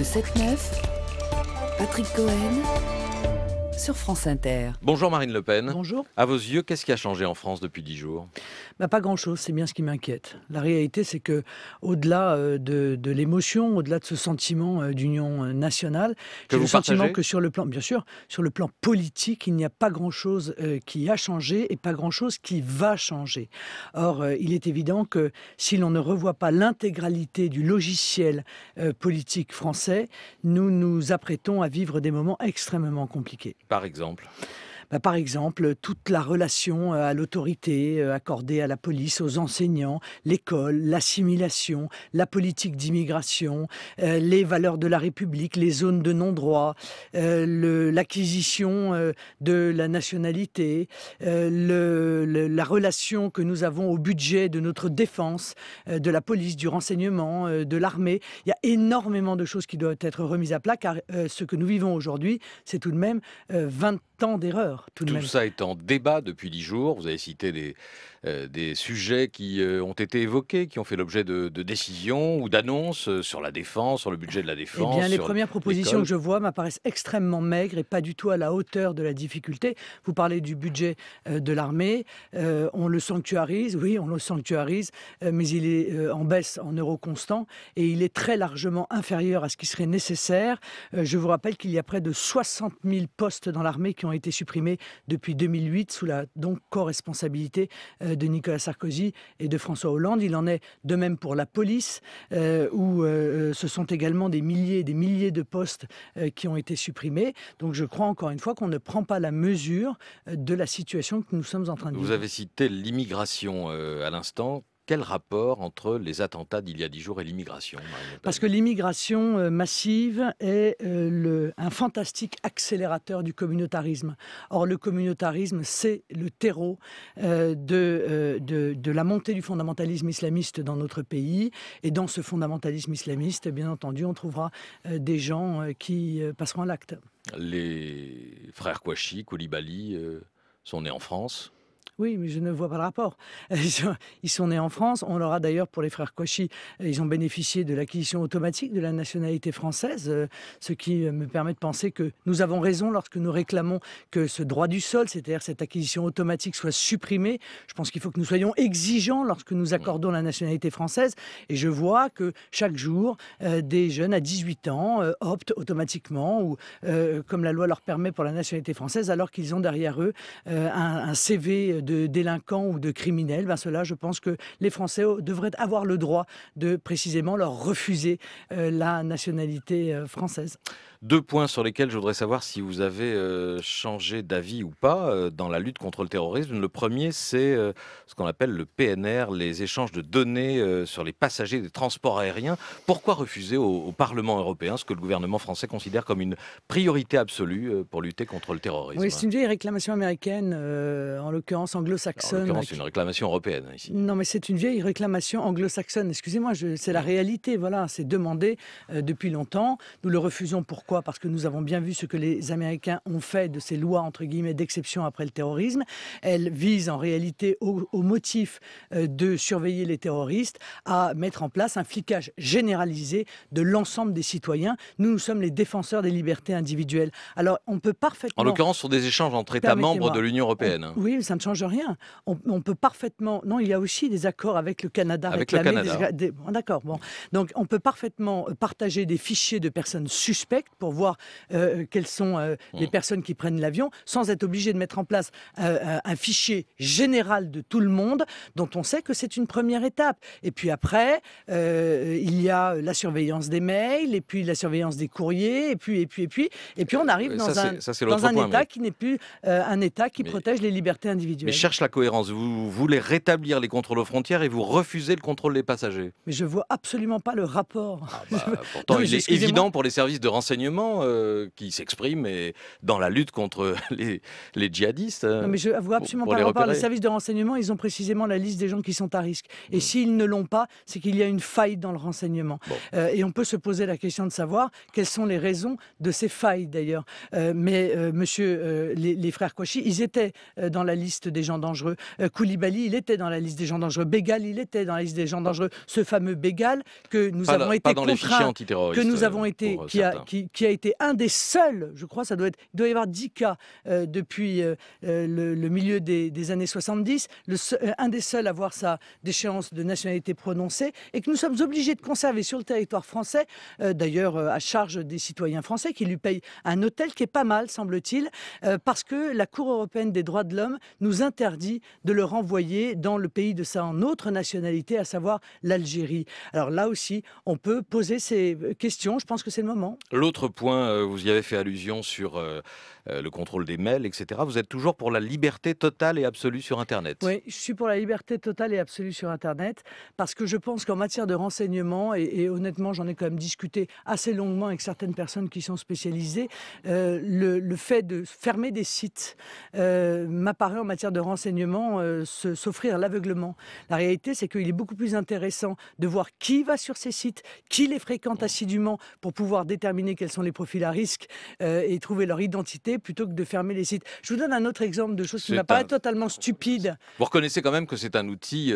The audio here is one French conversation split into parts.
7-9, Patrick Cohen sur France Inter. Bonjour Marine Le Pen. Bonjour. À vos yeux, qu'est-ce qui a changé en France depuis 10 jours ? Pas grand-chose, c'est bien ce qui m'inquiète. La réalité, c'est que au-delà de l'émotion, au-delà de ce sentiment d'union nationale, j'ai le sentiment que sur le plan, bien sûr, sur le plan politique, il n'y a pas grand-chose qui a changé et pas grand-chose qui va changer. Or, il est évident que si l'on ne revoit pas l'intégralité du logiciel politique français, nous nous apprêtons à vivre des moments extrêmement compliqués. Par exemple ? Par exemple, toute la relation à l'autorité accordée à la police, aux enseignants, l'école, l'assimilation, la politique d'immigration, les valeurs de la République, les zones de non-droit, l'acquisition de la nationalité, la relation que nous avons au budget de notre défense, de la police, du renseignement, de l'armée. Il y a énormément de choses qui doivent être remises à plat, car ce que nous vivons aujourd'hui, c'est tout de même 20 ans d'erreur. Tout ça est en débat depuis 10 jours. Vous avez cité des sujets qui ont été évoqués, qui ont fait l'objet de décisions ou d'annonces sur la défense, sur le budget de la défense. Eh bien, les premières propositions que je vois m'apparaissent extrêmement maigres et pas du tout à la hauteur de la difficulté. Vous parlez du budget de l'armée. On le sanctuarise, oui, on le sanctuarise, mais il est en baisse en euros constants et il est très largement inférieur à ce qui serait nécessaire. Je vous rappelle qu'il y a près de 60 000 postes dans l'armée qui ont été supprimés depuis 2008 sous la donc co-responsabilité de Nicolas Sarkozy et de François Hollande. Il en est de même pour la police, où ce sont également des milliers de postes qui ont été supprimés. Donc je crois encore une fois qu'on ne prend pas la mesure de la situation que nous sommes en train de vivre. Vous avez cité l'immigration à l'instant. Quel rapport entre les attentats d'il y a 10 jours et l'immigration ? Parce que l'immigration massive est un fantastique accélérateur du communautarisme. Or, le communautarisme, c'est le terreau de la montée du fondamentalisme islamiste dans notre pays. Et dans ce fondamentalisme islamiste, bien entendu, on trouvera des gens qui passeront à l'acte. Les frères Kouachi, Koulibaly sont nés en France. Oui, mais je ne vois pas le rapport. Ils sont nés en France. On leur a d'ailleurs, pour les frères Kouachi, ils ont bénéficié de l'acquisition automatique de la nationalité française, ce qui me permet de penser que nous avons raison lorsque nous réclamons que ce droit du sol, c'est-à-dire cette acquisition automatique, soit supprimé. Je pense qu'il faut que nous soyons exigeants lorsque nous accordons la nationalité française. Et je vois que chaque jour, des jeunes à 18 ans optent automatiquement, ou comme la loi leur permet pour la nationalité française, alors qu'ils ont derrière eux un CV de délinquants ou de criminels. Cela, je pense que les Français devraient avoir le droit de précisément leur refuser la nationalité française. 2 points sur lesquels je voudrais savoir si vous avez changé d'avis ou pas dans la lutte contre le terrorisme. Le premier, c'est ce qu'on appelle le PNR, les échanges de données sur les passagers des transports aériens. Pourquoi refuser au Parlement européen ce que le gouvernement français considère comme une priorité absolue pour lutter contre le terrorisme ? Oui, c'est une vieille réclamation américaine, en l'occurrence anglo-saxonne. En l'occurrence, c'est une réclamation européenne ici. Non, mais c'est une vieille réclamation anglo-saxonne. Excusez-moi, c'est la réalité. Voilà, c'est demandé depuis longtemps. Nous le refusons. Pourquoi ? Parce que nous avons bien vu ce que les Américains ont fait de ces lois, entre guillemets, d'exception après le terrorisme. Elles visent en réalité au motif de surveiller les terroristes, à mettre en place un flicage généralisé de l'ensemble des citoyens. Nous sommes les défenseurs des libertés individuelles. Alors, on peut parfaitement... En l'occurrence, sur des échanges entre États membres de l'Union européenne. Oui, ça ne change rien. On peut parfaitement... Non, il y a aussi des accords avec le Canada. Avec le Canada. Bon, d'accord. Bon. Donc, on peut parfaitement partager des fichiers de personnes suspectes pour voir quelles sont les personnes qui prennent l'avion, sans être obligé de mettre en place un fichier général de tout le monde, dont on sait que c'est une première étape. Et puis après, il y a la surveillance des mails, et puis la surveillance des courriers, et puis on arrive dans un État qui n'est plus un État qui protège les libertés individuelles. Mais cherche la cohérence. Vous voulez rétablir les contrôles aux frontières et vous refusez le contrôle des passagers. Mais je vois absolument pas le rapport. Pourtant, il est évident pour les services de renseignement qui s'expriment dans la lutte contre les djihadistes. Non, mais je vois absolument pas le rapport. Les services de renseignement, ils ont précisément la liste des gens qui sont à risque. Et s'ils ne l'ont pas, c'est qu'il y a une faille dans le renseignement. Et on peut se poser la question de savoir quelles sont les raisons de ces failles, d'ailleurs. Mais les frères Kouachi, ils étaient dans la liste des gens dangereux. Koulibaly, il était dans la liste des gens dangereux. Bégal, il était dans la liste des gens dangereux. Ce fameux Bégal que nous avons été pas dans les fichiers antiterroristes, que nous avons été, qui a été un des seuls, je crois, il doit y avoir 10 cas depuis le milieu des années 70, un des seuls à avoir sa déchéance de nationalité prononcée, et que nous sommes obligés de conserver sur le territoire français, d'ailleurs à charge des citoyens français qui lui payent un hôtel qui est pas mal, semble-t-il, parce que la Cour européenne des droits de l'homme nous interdit de le renvoyer dans le pays de sa autre nationalité, à savoir l'Algérie. Alors là aussi, on peut poser ces questions, je pense que c'est le moment. L'autre point, vous y avez fait allusion sur le contrôle des mails, etc. Vous êtes toujours pour la liberté totale et absolue sur Internet. Oui, je suis pour la liberté totale et absolue sur Internet, parce que je pense qu'en matière de renseignement, et honnêtement j'en ai quand même discuté assez longuement avec certaines personnes qui sont spécialisées, le fait de fermer des sites m'apparaît en matière de renseignement s'offrir l'aveuglement. La réalité, c'est qu'il est beaucoup plus intéressant de voir qui va sur ces sites, qui les fréquente assidûment pour pouvoir déterminer quels sont les profils à risque et trouver leur identité, plutôt que de fermer les sites. Je vous donne un autre exemple de chose qui m'apparaît totalement stupide. Vous reconnaissez quand même que c'est un outil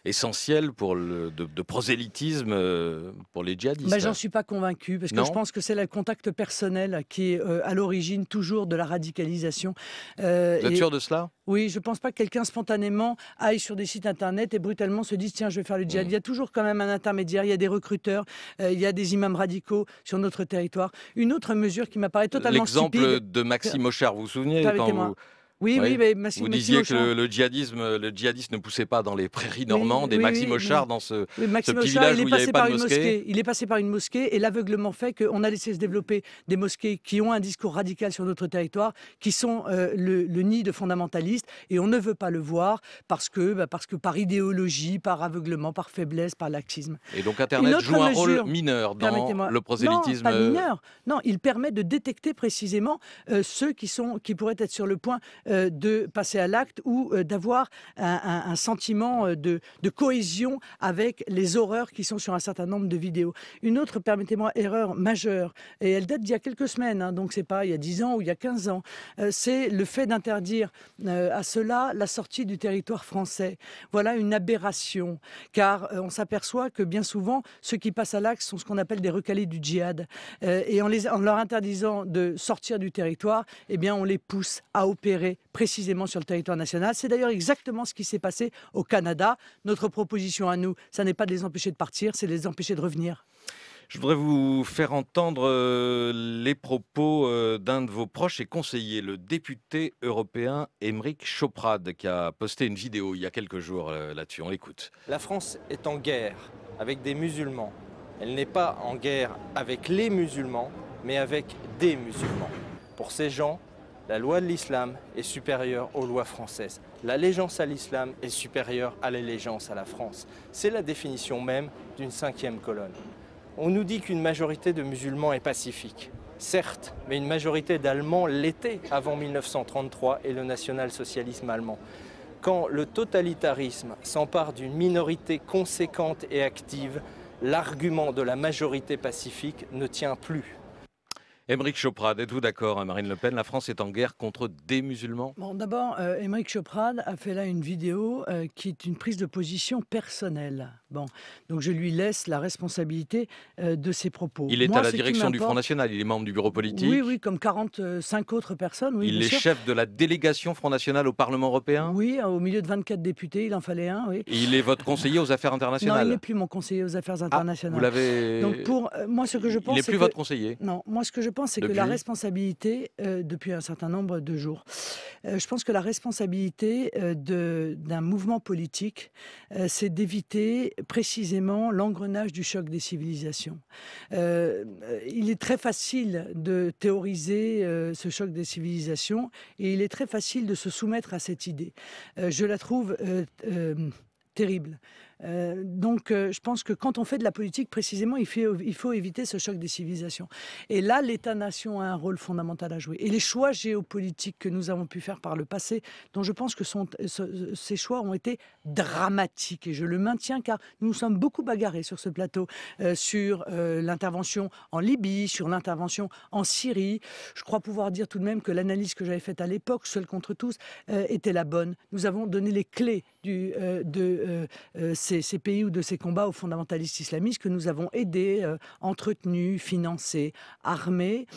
essentiel pour de prosélytisme pour les djihadistes. Ben, j'en suis pas convaincu, parce que je pense que c'est le contact personnel qui est à l'origine toujours de la radicalisation. Vous êtes sûr de cela ? Oui, je ne pense pas que quelqu'un spontanément aille sur des sites internet et brutalement se dise tiens, je vais faire le djihad. Il y a toujours quand même un intermédiaire, il y a des recruteurs, il y a des imams radicaux sur notre territoire. Une autre mesure qui m'apparaît totalement stupide... L'exemple de Maxime Auchard, vous vous souvenez quand Oui, mais vous disiez que le djihadisme ne poussait pas dans les prairies normandes, et Maxime Auchard, dans ce petit village où il n'y avait pas de mosquée. Il est passé par une mosquée, et l'aveuglement fait qu'on a laissé se développer des mosquées qui ont un discours radical sur notre territoire, qui sont le nid de fondamentalistes, et on ne veut pas le voir parce que par idéologie, par aveuglement, par faiblesse, par laxisme. Et donc Internet joue un rôle mineur dans le prosélytisme. Non, pas mineur. Non, il permet de détecter précisément ceux qui pourraient être sur le point de passer à l'acte, ou d'avoir un sentiment de cohésion avec les horreurs qui sont sur un certain nombre de vidéos. Une autre, permettez-moi, erreur majeure, et elle date d'il y a quelques semaines, hein, donc c'est pas il y a 10 ans ou il y a 15 ans, c'est le fait d'interdire à cela la sortie du territoire français. Voilà une aberration, car on s'aperçoit que bien souvent, ceux qui passent à l'acte sont ce qu'on appelle des recalés du djihad. Et en leur interdisant de sortir du territoire, eh bien on les pousse à opérer précisément sur le territoire national. C'est d'ailleurs exactement ce qui s'est passé au Canada. Notre proposition à nous, ça n'est pas de les empêcher de partir, c'est de les empêcher de revenir. Je voudrais vous faire entendre les propos d'un de vos proches et conseillers, le député européen Aymeric Choprade, qui a posté une vidéo il y a quelques jours là-dessus. On l'écoute. La France est en guerre avec des musulmans. Elle n'est pas en guerre avec les musulmans, mais avec des musulmans. Pour ces gens, la loi de l'islam est supérieure aux lois françaises. L'allégeance à l'islam est supérieure à l'allégeance à la France. C'est la définition même d'une 5e colonne. On nous dit qu'une majorité de musulmans est pacifique. Certes, mais une majorité d'Allemands l'était avant 1933 et le national-socialisme allemand. Quand le totalitarisme s'empare d'une minorité conséquente et active, l'argument de la majorité pacifique ne tient plus. Aymeric Choprade, êtes-vous d'accord, Marine Le Pen, la France est en guerre contre des musulmans ? Bon, d'abord, Aymeric Choprade a fait là une vidéo qui est une prise de position personnelle. Bon, donc je lui laisse la responsabilité de ses propos. Il est à la direction du Front National, il est membre du bureau politique. Oui, comme 45 autres personnes. Oui, il est chef de la délégation Front National au Parlement européen. Oui, au milieu de 24 députés, il en fallait un. Oui. Et il est votre conseiller aux affaires internationales. Non, il n'est plus mon conseiller aux affaires internationales. Vous l'avez... Donc pour moi, ce que je pense, il n'est plus votre conseiller. Non, moi ce que je pense, c'est que la responsabilité, depuis un certain nombre de jours, je pense que la responsabilité d'un mouvement politique, c'est d'éviter précisément l'engrenage du choc des civilisations. Il est très facile de théoriser ce choc des civilisations, et il est très facile de se soumettre à cette idée. Je la trouve terrible. Donc, je pense que quand on fait de la politique, précisément, il faut éviter ce choc des civilisations. Et là, l'État-nation a un rôle fondamental à jouer. Et les choix géopolitiques que nous avons pu faire par le passé, dont je pense que ces choix ont été dramatiques, et je le maintiens car nous nous sommes beaucoup bagarrés sur ce plateau, sur l'intervention en Libye, sur l'intervention en Syrie. Je crois pouvoir dire tout de même que l'analyse que j'avais faite à l'époque, seul contre tous, était la bonne. Nous avons donné les clés de ces pays ou de ces combats aux fondamentalistes islamistes que nous avons aidés, entretenus, financés, armés.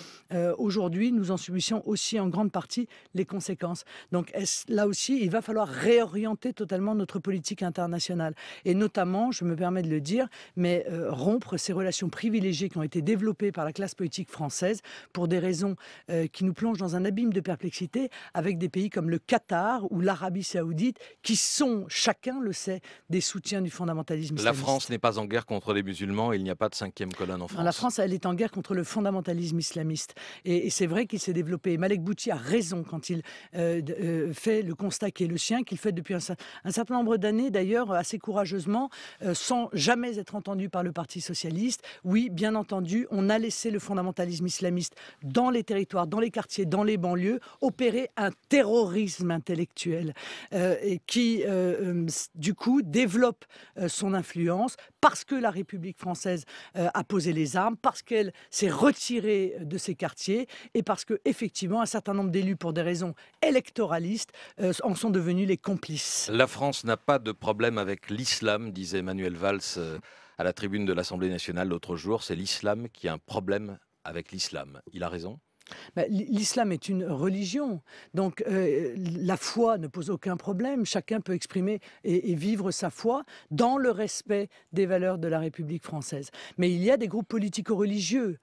Aujourd'hui, nous en subissons aussi en grande partie les conséquences. Donc là aussi, il va falloir réorienter totalement notre politique internationale. Et notamment, je me permets de le dire, mais rompre ces relations privilégiées qui ont été développées par la classe politique française pour des raisons qui nous plongent dans un abîme de perplexité avec des pays comme le Qatar ou l'Arabie Saoudite qui sont, chacun le sait, des soutiens du fondamentalisme islamiste. La France n'est pas en guerre contre les musulmans, il n'y a pas de 5e colonne en France. Non, la France, elle est en guerre contre le fondamentalisme islamiste. Et c'est vrai qu'il s'est développé. Malek Bouti a raison quand il fait le constat qui est le sien, qu'il fait depuis un certain nombre d'années, d'ailleurs, assez courageusement, sans jamais être entendu par le Parti socialiste. Oui, bien entendu, on a laissé le fondamentalisme islamiste dans les territoires, dans les quartiers, dans les banlieues, opérer un terrorisme intellectuel et qui, du coup, développe son influence parce que la République française a posé les armes, parce qu'elle s'est retirée de ses quartiers et parce qu'effectivement, un certain nombre d'élus, pour des raisons électoralistes, en sont devenus les complices. La France n'a pas de problème avec l'islam, disait Manuel Valls à la tribune de l'Assemblée nationale l'autre jour. C'est l'islam qui a un problème avec l'islam. Il a raison ? L'islam est une religion, donc la foi ne pose aucun problème. Chacun peut exprimer et vivre sa foi dans le respect des valeurs de la République française. Mais il y a des groupes politico-religieux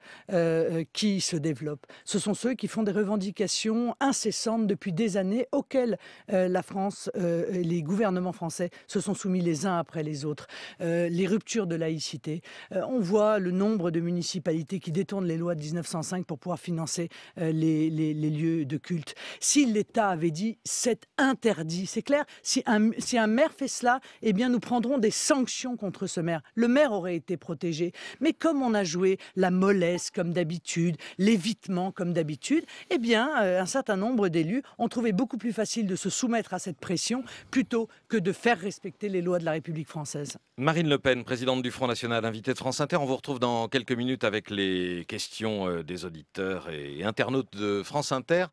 qui se développent. Ce sont ceux qui font des revendications incessantes depuis des années auxquelles la France, les gouvernements français se sont soumis les uns après les autres. Les ruptures de laïcité. On voit le nombre de municipalités qui détournent les lois de 1905 pour pouvoir financer les lieux de culte. Si l'État avait dit c'est interdit, c'est clair, si un maire fait cela, eh bien nous prendrons des sanctions contre ce maire. Le maire aurait été protégé. Mais comme on a joué la mollesse comme d'habitude, l'évitement comme d'habitude, eh bien un certain nombre d'élus ont trouvé beaucoup plus facile de se soumettre à cette pression plutôt que de faire respecter les lois de la République française. Marine Le Pen, présidente du Front National, invitée de France Inter. On vous retrouve dans quelques minutes avec les questions des auditeurs et internautes de France Inter.